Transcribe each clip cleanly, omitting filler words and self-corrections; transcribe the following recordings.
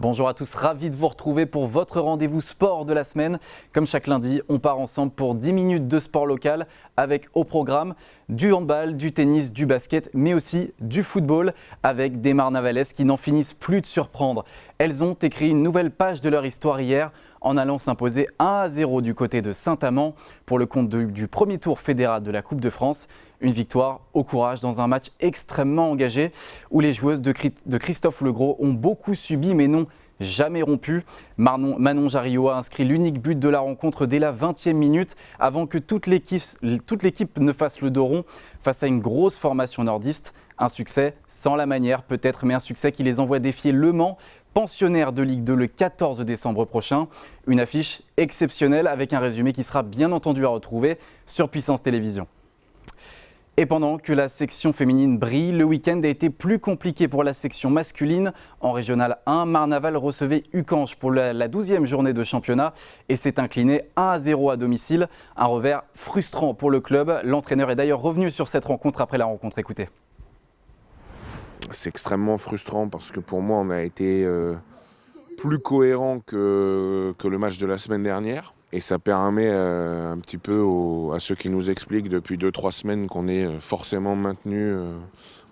Bonjour à tous, ravi de vous retrouver pour votre rendez-vous sport de la semaine. Comme chaque lundi, on part ensemble pour 10 minutes de sport local avec au programme du handball, du tennis, du basket, mais aussi du football avec des Marnavalaises qui n'en finissent plus de surprendre. Elles ont écrit une nouvelle page de leur histoire hier en allant s'imposer 1-0 du côté de Saint-Amand pour le compte du premier tour fédéral de la Coupe de France. Une victoire au courage dans un match extrêmement engagé où les joueuses de Christophe Legros ont beaucoup subi mais n'ont jamais rompu. Manon Jariot a inscrit l'unique but de la rencontre dès la 20e minute avant que toute l'équipe ne fasse le dos rond face à une grosse formation nordiste. Un succès sans la manière peut-être, mais un succès qui les envoie défier Le Mans, pensionnaire de Ligue 2 le 14 décembre prochain. Une affiche exceptionnelle avec un résumé qui sera bien entendu à retrouver sur Puissance Télévisions. Et pendant que la section féminine brille, le week-end a été plus compliqué pour la section masculine. En Régional 1, Marnaval recevait Ucange pour la 12e journée de championnat et s'est incliné 1-0 à domicile. Un revers frustrant pour le club. L'entraîneur est d'ailleurs revenu sur cette rencontre après la rencontre. Écoutez. C'est extrêmement frustrant parce que pour moi, on a été plus cohérent que le match de la semaine dernière. Et ça permet un petit peu à ceux qui nous expliquent depuis 2-3 semaines qu'on est forcément maintenu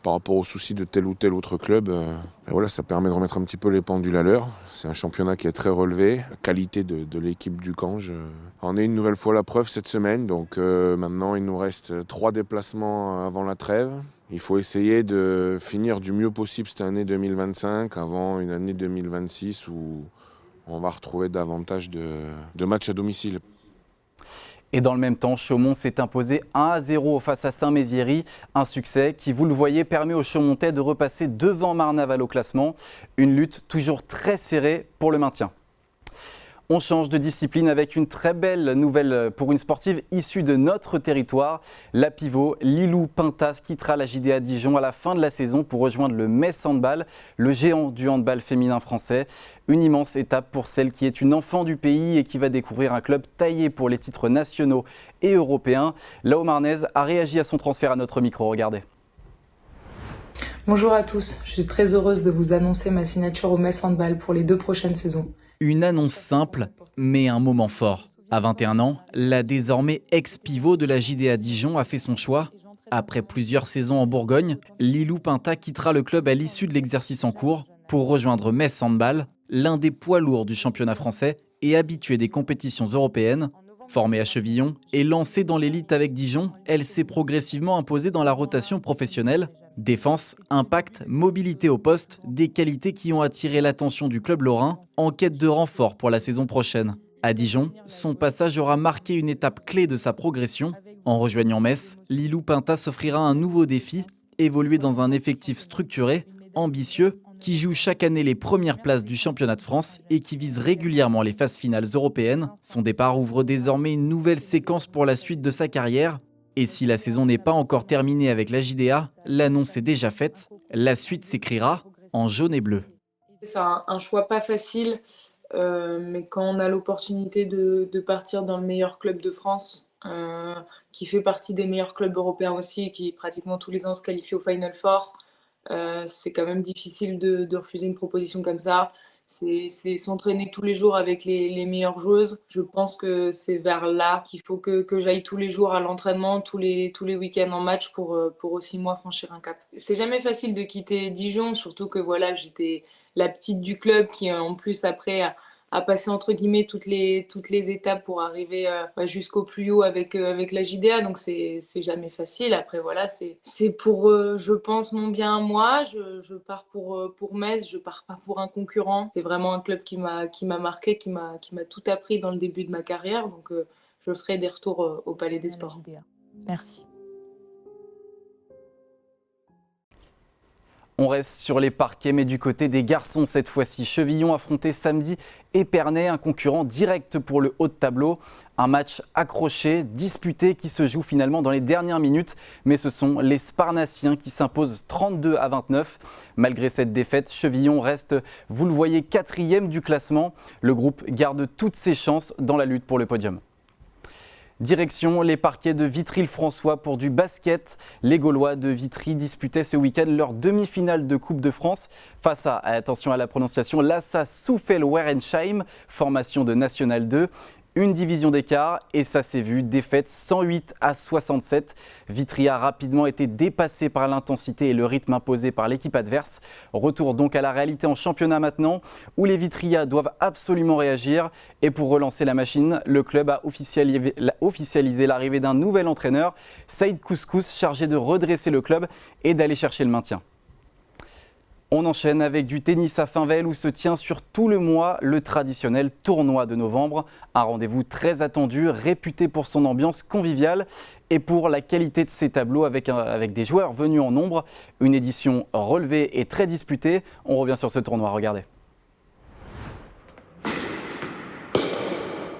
par rapport aux soucis de tel ou tel autre club. Et voilà, ça permet de remettre un petit peu les pendules à l'heure. C'est un championnat qui est très relevé. La qualité de l'équipe du Cange en est une nouvelle fois la preuve cette semaine. Donc maintenant, il nous reste 3 déplacements avant la trêve. Il faut essayer de finir du mieux possible cette année 2025 avant une année 2026 où on va retrouver davantage de matchs à domicile. Et dans le même temps, Chaumont s'est imposé 1-0 face à Saint-Méziéry. Un succès qui, vous le voyez, permet aux Chaumontais de repasser devant Marnaval au classement. Une lutte toujours très serrée pour le maintien. On change de discipline avec une très belle nouvelle pour une sportive issue de notre territoire. La pivot Lilou Pintas quittera la JDA Dijon à la fin de la saison pour rejoindre le Metz Handball, le géant du handball féminin français. Une immense étape pour celle qui est une enfant du pays et qui va découvrir un club taillé pour les titres nationaux et européens. La Haut-Marnaise a réagi à son transfert à notre micro. Regardez. Bonjour à tous, je suis très heureuse de vous annoncer ma signature au Metz Handball pour les 2 prochaines saisons. Une annonce simple, mais un moment fort. À 21 ans, la désormais ex-pivot de la JDA Dijon a fait son choix. Après plusieurs saisons en Bourgogne, Lilou Pintas quittera le club à l'issue de l'exercice en cours pour rejoindre Metz Handball, l'un des poids lourds du championnat français et habitué des compétitions européennes. Formée à Chevillon et lancée dans l'élite avec Dijon, elle s'est progressivement imposée dans la rotation professionnelle. Défense, impact, mobilité au poste, des qualités qui ont attiré l'attention du club lorrain en quête de renfort pour la saison prochaine. À Dijon, son passage aura marqué une étape clé de sa progression. En rejoignant Metz, Lilou Pintas s'offrira un nouveau défi, évoluer dans un effectif structuré, ambitieux, qui joue chaque année les premières places du championnat de France et qui vise régulièrement les phases finales européennes. Son départ ouvre désormais une nouvelle séquence pour la suite de sa carrière. Et si la saison n'est pas encore terminée avec la JDA, l'annonce est déjà faite. La suite s'écrira en jaune et bleu. C'est un choix pas facile, mais quand on a l'opportunité de partir dans le meilleur club de France, qui fait partie des meilleurs clubs européens aussi, qui pratiquement tous les ans se qualifie au Final Four, c'est quand même difficile de refuser une proposition comme ça. C'est s'entraîner tous les jours avec les meilleures joueuses. Je pense que c'est vers là qu'il faut que j'aille tous les jours à l'entraînement, tous les week-ends en match pour aussi moi franchir un cap. C'est jamais facile de quitter Dijon, surtout que voilà, j'étais la petite du club qui en plus après a passé entre guillemets toutes les étapes pour arriver jusqu'au plus haut avec la JDA, donc c'est jamais facile. Après voilà, c'est pour je pense mon bien à moi. Je pars pour Metz, je pars pas pour un concurrent. C'est vraiment un club qui m'a marqué, qui m'a tout appris dans le début de ma carrière, donc je ferai des retours au Palais des Sports. Merci. On reste sur les parquets, mais du côté des garçons cette fois-ci. Chevillon affrontait samedi Épernay, un concurrent direct pour le haut de tableau. Un match accroché, disputé, qui se joue finalement dans les dernières minutes. Mais ce sont les Sparnassiens qui s'imposent 32-29. Malgré cette défaite, Chevillon reste, vous le voyez, 4e du classement. Le groupe garde toutes ses chances dans la lutte pour le podium. Direction les parquets de Vitry-le-François pour du basket. Les Gaulois de Vitry disputaient ce week-end leur demi-finale de Coupe de France face à, attention à la prononciation, l'Assa Soufel-Werensheim, formation de National 2. Une division d'écart et ça s'est vu, défaite 108-67. Vitry a rapidement été dépassé par l'intensité et le rythme imposé par l'équipe adverse. Retour donc à la réalité en championnat maintenant, où les Vitrias doivent absolument réagir. Et pour relancer la machine, le club a officialisé l'arrivée d'un nouvel entraîneur, Saïd Kousskous, chargé de redresser le club et d'aller chercher le maintien. On enchaîne avec du tennis à Finvel où se tient sur tout le mois le traditionnel tournoi de novembre. Un rendez-vous très attendu, réputé pour son ambiance conviviale et pour la qualité de ses tableaux avec des joueurs venus en nombre. Une édition relevée et très disputée. On revient sur ce tournoi, regardez.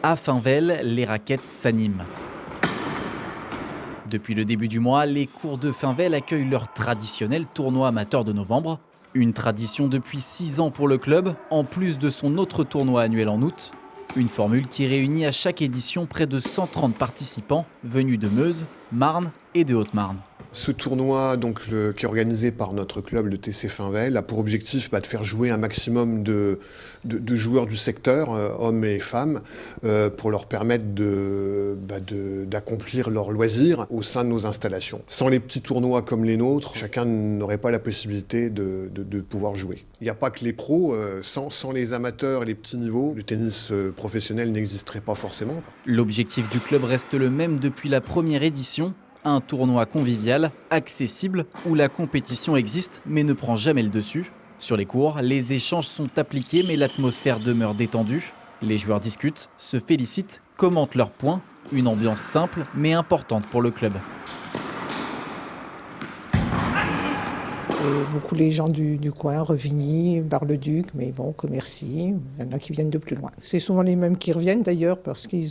À Finvel, les raquettes s'animent. Depuis le début du mois, les cours de Finvel accueillent leur traditionnel tournoi amateur de novembre. Une tradition depuis 6 ans pour le club, en plus de son autre tournoi annuel en août. Une formule qui réunit à chaque édition près de 130 participants venus de Meuse, Marne et de Haute-Marne. Ce tournoi qui est organisé par notre club, le TC Finvel, a pour objectif de faire jouer un maximum de joueurs du secteur, hommes et femmes, pour leur permettre d'accomplir leurs loisirs au sein de nos installations. Sans les petits tournois comme les nôtres, chacun n'aurait pas la possibilité de pouvoir jouer. Il n'y a pas que les pros, sans les amateurs et les petits niveaux, le tennis professionnel n'existerait pas forcément. L'objectif du club reste le même depuis la première édition. Un tournoi convivial, accessible, où la compétition existe mais ne prend jamais le dessus. Sur les cours, les échanges sont appliqués mais l'atmosphère demeure détendue. Les joueurs discutent, se félicitent, commentent leurs points. Une ambiance simple mais importante pour le club. Et beaucoup les gens du coin, Revigny, Bar-le-Duc, mais bon, Commercy, il y en a qui viennent de plus loin. C'est souvent les mêmes qui reviennent d'ailleurs parce qu'ils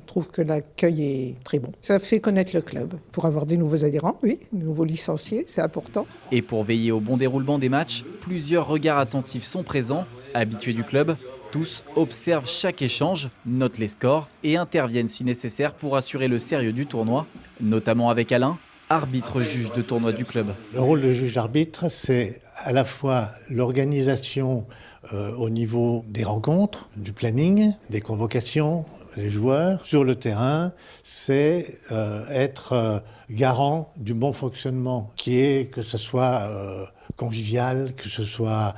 trouvent que l'accueil est très bon. Ça fait connaître le club pour avoir des nouveaux adhérents, oui, de nouveaux licenciés, c'est important. Et pour veiller au bon déroulement des matchs, plusieurs regards attentifs sont présents. Habitués du club, tous observent chaque échange, notent les scores et interviennent si nécessaire pour assurer le sérieux du tournoi, notamment avec Alain, arbitre-juge de tournoi du club. Le rôle de juge-arbitre, c'est à la fois l'organisation au niveau des rencontres, du planning, des convocations, les joueurs. Sur le terrain, c'est être garant du bon fonctionnement, que ce soit convivial, que ce soit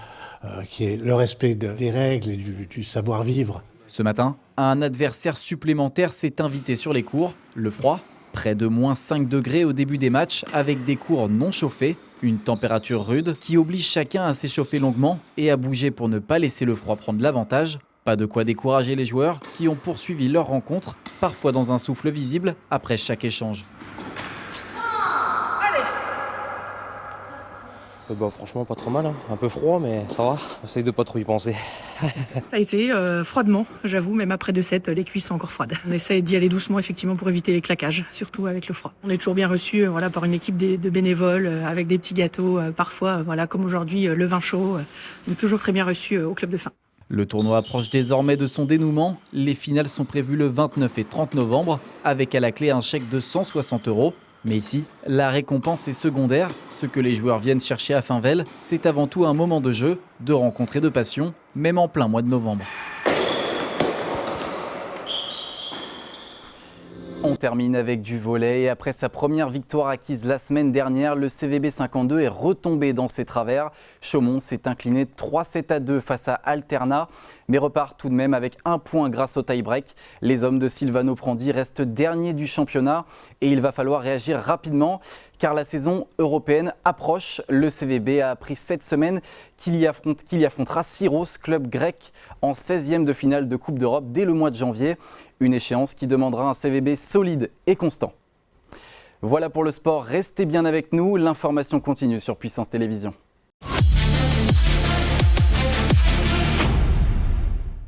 qui est le respect des règles et du savoir-vivre. Ce matin, un adversaire supplémentaire s'est invité sur les cours, le froid. Près de moins 5 degrés au début des matchs avec des cours non chauffés. Une température rude qui oblige chacun à s'échauffer longuement et à bouger pour ne pas laisser le froid prendre l'avantage. Pas de quoi décourager les joueurs qui ont poursuivi leur rencontre, parfois dans un souffle visible après chaque échange. Franchement, pas trop mal, hein. Un peu froid, mais ça va. On essaye de pas trop y penser. Ça a été froidement, j'avoue, même après 2-7, les cuisses sont encore froides. On essaye d'y aller doucement, effectivement, pour éviter les claquages, surtout avec le froid. On est toujours bien reçus par une équipe de bénévoles, avec des petits gâteaux, parfois, comme aujourd'hui, le vin chaud. On est toujours très bien reçus au club de Fin. Le tournoi approche désormais de son dénouement. Les finales sont prévues le 29 et 30 novembre, avec à la clé un chèque de 160 €. Mais ici, la récompense est secondaire. Ce que les joueurs viennent chercher à Finvel, c'est avant tout un moment de jeu, de rencontre et de passion, même en plein mois de novembre. On termine avec du volley et après sa première victoire acquise la semaine dernière, le CVB 52 est retombé dans ses travers. Chaumont s'est incliné 3-7-2 face à Alterna, mais repart tout de même avec 1 point grâce au tie-break. Les hommes de Silvano Prandi restent derniers du championnat et il va falloir réagir rapidement car la saison européenne approche. Le CVB a appris cette semaine qu'il y affrontera Syros, club grec, en 16e de finale de Coupe d'Europe dès le mois de janvier. Une échéance qui demandera un CVB solide et constant. Voilà pour le sport, restez bien avec nous, l'information continue sur Puissance Télévisions.